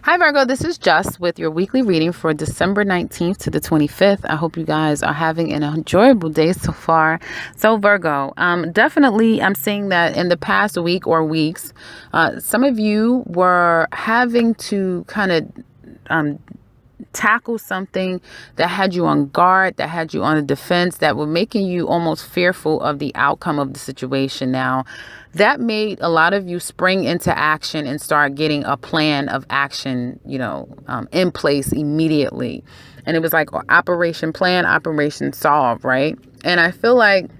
Hi Virgo, this is Jess with your weekly reading for December 19th to the 25th. I hope you guys are having an enjoyable day so far. So Virgo, definitely I'm seeing that in the past week or weeks, some of you were having to kind of tackle something that had you on guard, that had you on the defense, that were making you almost fearful of the outcome of the situation. Now, that made a lot of you spring into action and start getting a plan of action, in place immediately. And it was like Operation Plan, Operation Solve, right? And I feel like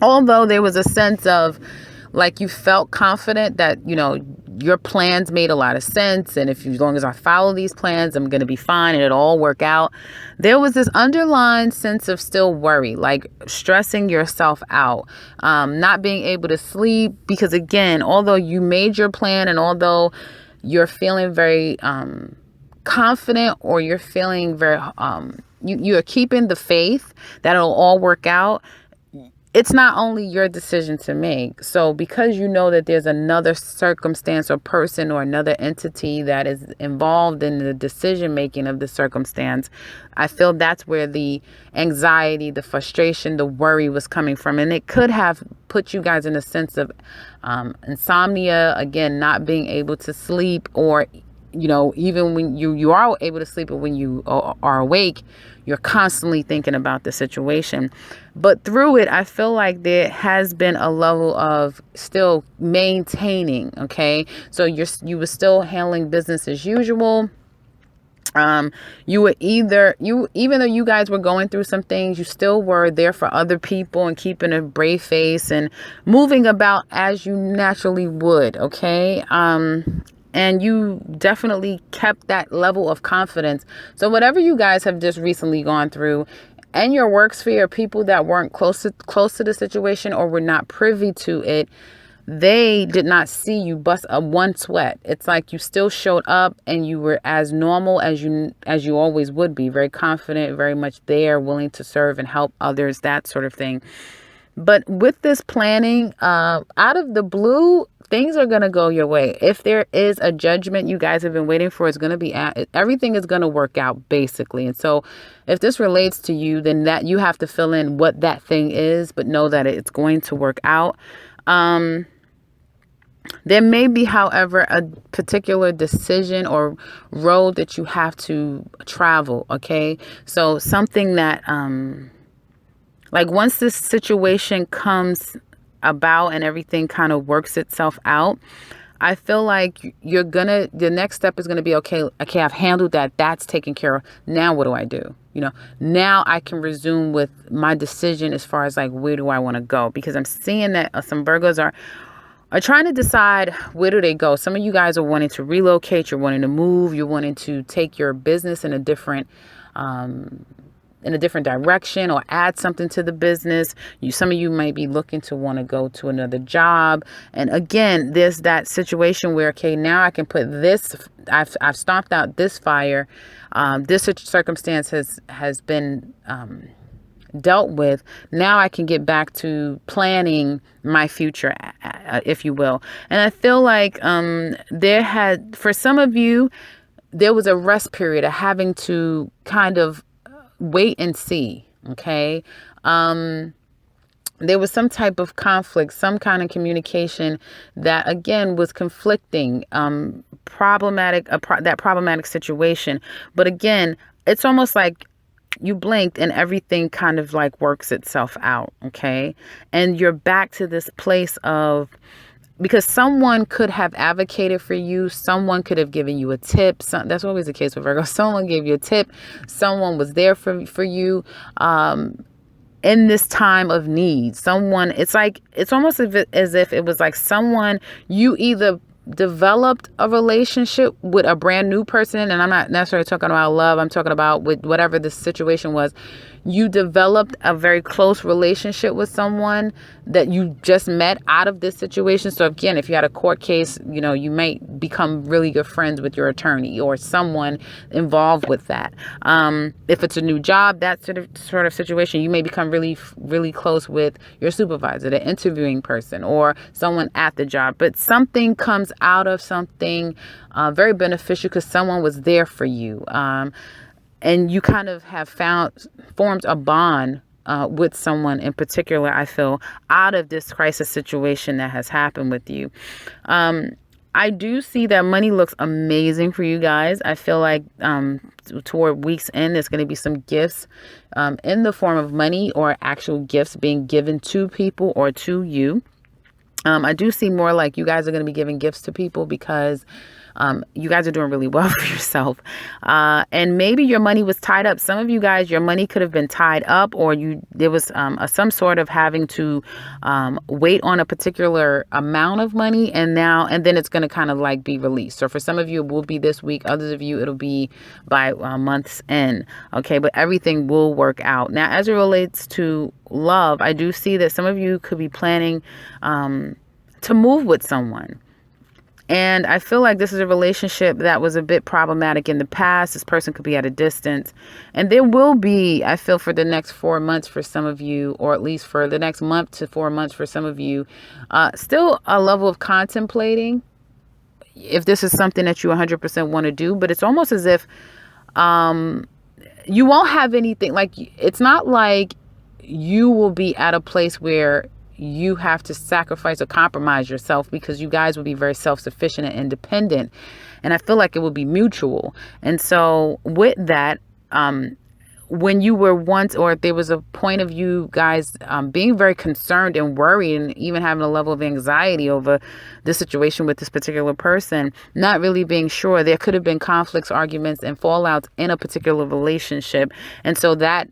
although there was a sense of like you felt confident that, your plans made a lot of sense. And as long as I follow these plans, I'm going to be fine and it'll all work out. There was this underlying sense of still worry, like stressing yourself out, not being able to sleep. Because again, although you made your plan and although you're feeling very confident, or you're feeling very, you're keeping the faith that it'll all work out, it's not only your decision to make. So because you know that there's another circumstance or person or another entity that is involved in the decision making of the circumstance, I feel that's where the anxiety, the frustration, the worry was coming from. And it could have put you guys in a sense of insomnia, again, not being able to sleep, or even when you are able to sleep, or when you are awake, you're constantly thinking about the situation. But through it, I feel like there has been a level of still maintaining. Okay, so you were still handling business as usual. You were even though you guys were going through some things, you still were there for other people and keeping a brave face and moving about as you naturally would. Okay. And you definitely kept that level of confidence. So whatever you guys have just recently gone through, and your work sphere, people that weren't close to the situation or were not privy to it, they did not see you bust a one sweat. It's like you still showed up and you were as normal as you always would be, very confident, very much there, willing to serve and help others, that sort of thing. But with this planning, out of the blue, things are going to go your way. If there is a judgment you guys have been waiting for, it's going to be everything is going to work out, basically. And so if this relates to you, then that you have to fill in what that thing is, but know that it's going to work out. There may be, however, a particular decision or road that you have to travel. Okay. So something that, like once this situation comes about and everything kind of works itself out, I feel like the next step is going to be, okay, I've handled that. That's taken care of. Now what do I do? Now I can resume with my decision as far as like, where do I want to go? Because I'm seeing that some Virgos are trying to decide where do they go. Some of you guys are wanting to relocate. You're wanting to move. You're wanting to take your business in a different direction, or add something to the business. Some of you might be looking to want to go to another job. And again, there's that situation where, okay, now I can put this, I've stomped out this fire. This circumstance has been dealt with. Now I can get back to planning my future, if you will. And I feel like for some of you, there was a rest period of having to kind of wait and see. Okay. There was some type of conflict, some kind of communication that again was conflicting, that problematic situation. But again, it's almost like you blinked and everything kind of like works itself out. Okay. And you're back to this place of, because someone could have advocated for you. Someone could have given you a tip. That's always the case with Virgo. Someone gave you a tip. Someone was there for you in this time of need. It's almost as if it was like someone, you either developed a relationship with a brand new person, and I'm not necessarily talking about love. I'm talking about with whatever the situation was. you developed a very close relationship with someone that you just met out of this situation. So again, if you had a court case, you might become really good friends with your attorney or someone involved with that. If it's a new job, that sort of situation, you may become really, really close with your supervisor, the interviewing person, or someone at the job. But something comes out of something very beneficial because someone was there for you. And you kind of have formed a bond with someone in particular, I feel, out of this crisis situation that has happened with you. I do see that money looks amazing for you guys. I feel like toward week's end, there's going to be some gifts in the form of money or actual gifts being given to people or to you. I do see more like you guys are going to be giving gifts to people because you guys are doing really well for yourself. And maybe your money was tied up. Some of you guys, your money could have been tied up, or there was some sort of having to wait on a particular amount of money, and then it's going to kind of like be released. So for some of you, it will be this week. Others of you, it'll be by month's end. Okay, but everything will work out. Now, as it relates to love, I do see that some of you could be planning to move with someone. And I feel like this is a relationship that was a bit problematic in the past. This person could be at a distance. And there will be, I feel, for the next 4 months for some of you, or at least for the next month to 4 months for some of you, still a level of contemplating if this is something that you 100% want to do. But it's almost as if you won't have anything. Like, it's not like you will be at a place where you have to sacrifice or compromise yourself, because you guys will be very self-sufficient and independent. And I feel like it will be mutual. And so with that, when you were once, or if there was a point of you guys being very concerned and worried and even having a level of anxiety over the situation with this particular person, not really being sure, there could have been conflicts, arguments, and fallouts in a particular relationship. And so that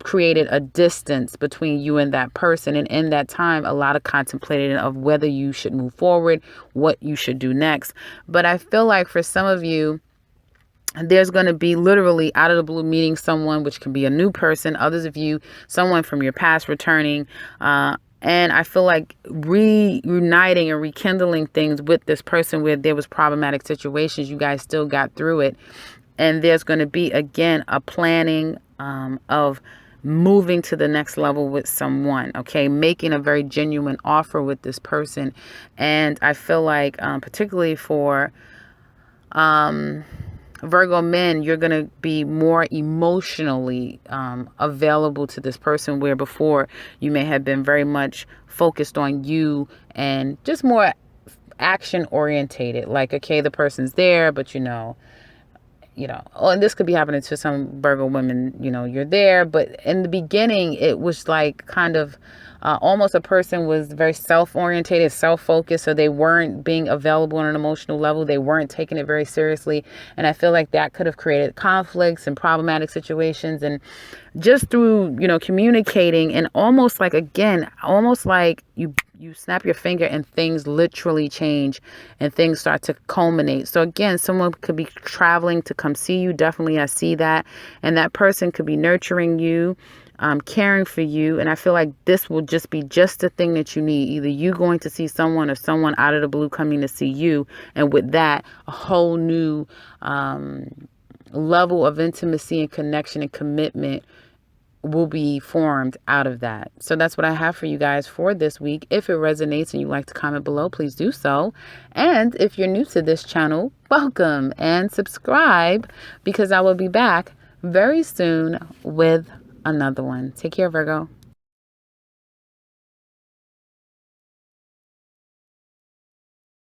created a distance between you and that person. And in that time, a lot of contemplating of whether you should move forward, what you should do next. But I feel like for some of you, there's going to be literally out of the blue meeting someone, which can be a new person. Others of you, someone from your past returning. And I feel like reuniting and rekindling things with this person where there was problematic situations. You guys still got through it. And there's going to be, again, a planning of moving to the next level with someone, okay, making a very genuine offer with this person. And I feel like particularly for Virgo men, you're going to be more emotionally available to this person, where before you may have been very much focused on you and just more action orientated. Like, okay, the person's there, but and this could be happening to some Virgo women, you're there. But in the beginning, it was like kind of almost a person was very self-orientated, self-focused. So they weren't being available on an emotional level. They weren't taking it very seriously. And I feel like that could have created conflicts and problematic situations. And just through, communicating and almost like you snap your finger and things literally change and things start to culminate. So again, someone could be traveling to come see you. Definitely, I see that. And that person could be nurturing you, caring for you. And I feel like this will just be just the thing that you need. Either you going to see someone or someone out of the blue coming to see you. And with that, a whole new level of intimacy and connection and commitment will be formed out of that. So that's what I have for you guys for this week. If it resonates and you'd like to comment below, please do so. And if you're new to this channel, welcome and subscribe, because I will be back very soon with another one. Take care, Virgo.